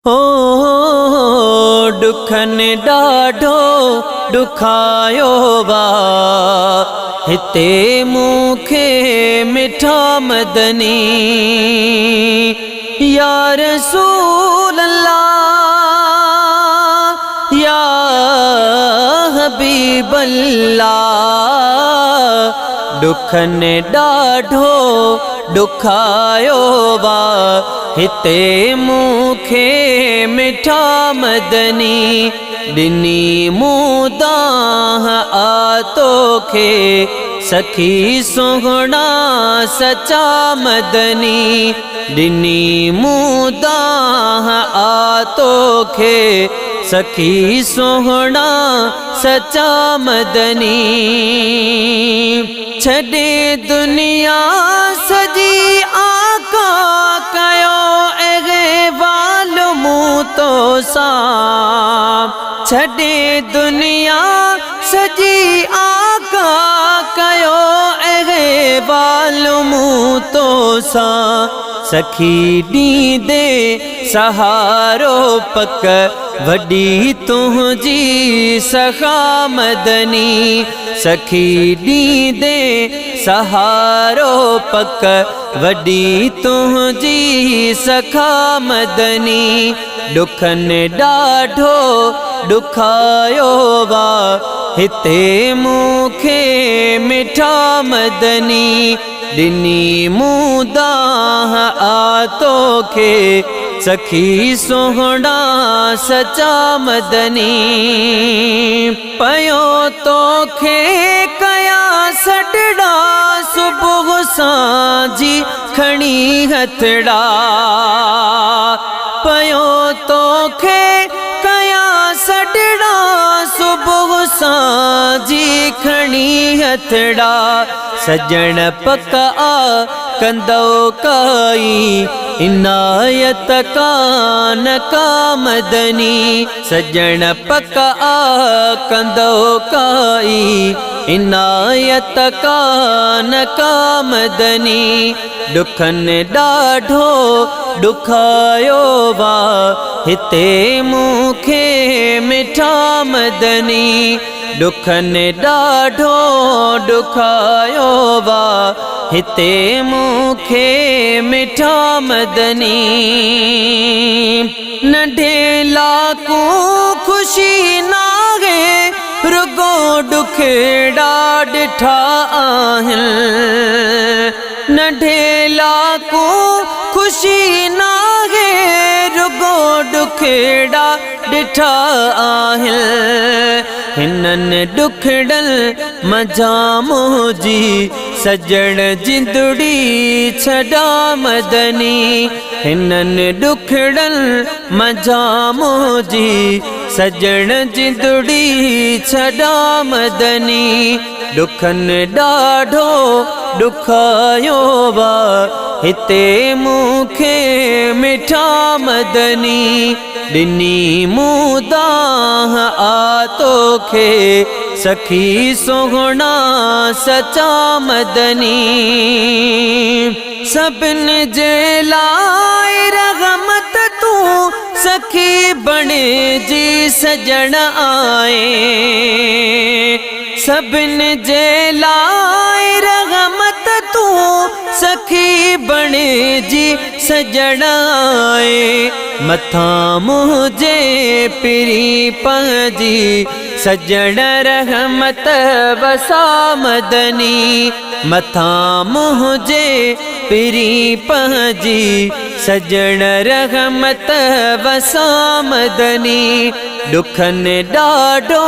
हो दुखन ॾाढो दुखायो वा हिते मूंखे मिठा मदनी या रसूल अल्लाह या हबीब अल्लाह दुखन ॾाढो दुखायो वा हिते मूंखे मिठा मदनी ॾिनी मुदाह आतोखे सखी सुहिणा सचा मदनी ॾिनी मुदाह आतोखे सखी सुहिणा सचा मदनी छॾे दुनिया सजी आका कयो अहवाल मूं तो सां छॾे दुनिया सजी आका कयो अहवाल मूं तो सां सखी ॾींदे सहारो पक वॾी तुंहिंजी सखा मदनी सखी ॾींदे सहारो पक वॾी तुंहिंजी सखा मदनी दुखन ॾाढो दुखायो वा हिते मूंखे मिठा मदनी ॾिनी मुदाह आतोखे सखी सुहिणा सचा मदनी पयो तोखे कया सॾड़ा सुबुह सांझी खणी हथड़ा पयो तोखे कया सॾड़ा सुबुह सांझी खणी हथड़ा सजण पक आ कंदो काई इनायत कान का मदनी सजण पक आ कंदो काई इनायत कान का मदनी दुखन ॾाढो दुखायो वा हिते मूंखे मिठा मदनी दुखन ॾाढो दुखायो वा हिते मूंखे मिठा मदनी नंढे लाकूं ख़ुशी नाहे रुगो दुखेड़ा ॾिठा आहिनि नंढे लाकूं ख़ुशी नाहे रुगो दुखेड़ा ॾिठा आहिनि हिननि दुखड़नि मजा मुंहिंजी सजण जिंदड़ी छॾा मदनी हिननि दुखड़नि मजा मुंहिंजी सजण जिंदड़ी छॾा मदनी दुखन ॾाढो दुखायो वा हिते मूंखे मिठा मदनी ॾिनी मुदाह आतोखे सखी सुहिणा सचा मदनी सभिनि जे लाइ रहमत तूं सखी बणे जी सजण आए सभिनि जे लाइ रहमत तूं सखी बणे जी सजण आए मथां मुंहिंजे पिरी पंहिंजी सजण रहमत वसा मदनी मथां मुंहिंजे पिरी पंहिंजी सजण रहमत वसा मदनी दुखन ॾाढो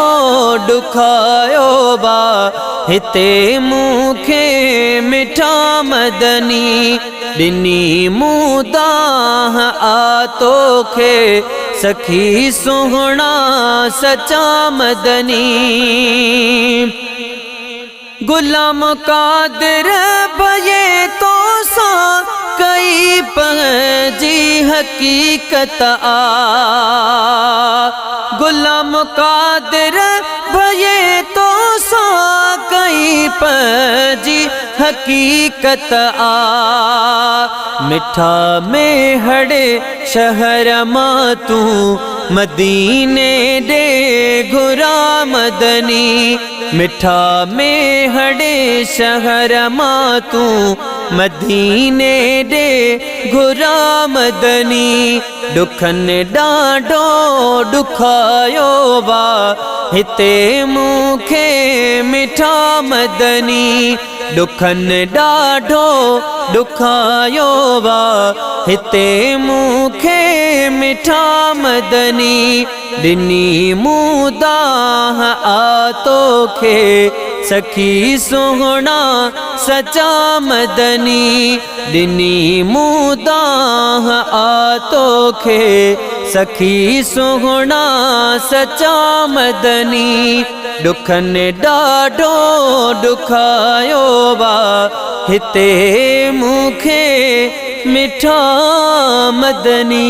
दुखायो वा हिते मूंखे मिठा मदनी ॾिनी मुदाह आतोखे सखी सुहिणा सचा मदनी गुलाम कादिर भये तो सां कई पंहिंजी हक़ीक़त आ गुलाम कादिर भये तो सां कई पंहिंजी हक़ीक़त आ मिठा में हड़े शहर मां तू मदीने दे घुरा मदनी मिठा में हड़े शहर मां तू मदीने दे घुरा मदनी दुखन डाढो दुखायो वा हिते मूंखे मिठा मदनी दुखन डाढो दुखायो वा हिते मूंखे मिठा मदनी ॾिनी मुदाह आतो खे सखी सुहिणा सचा मदनी ॾिनी मुदाह आतो खे सखी सुहिणा सचा मदनी दुखन डाढो दुखायो वा हिते मूंखे मिठा मदनी।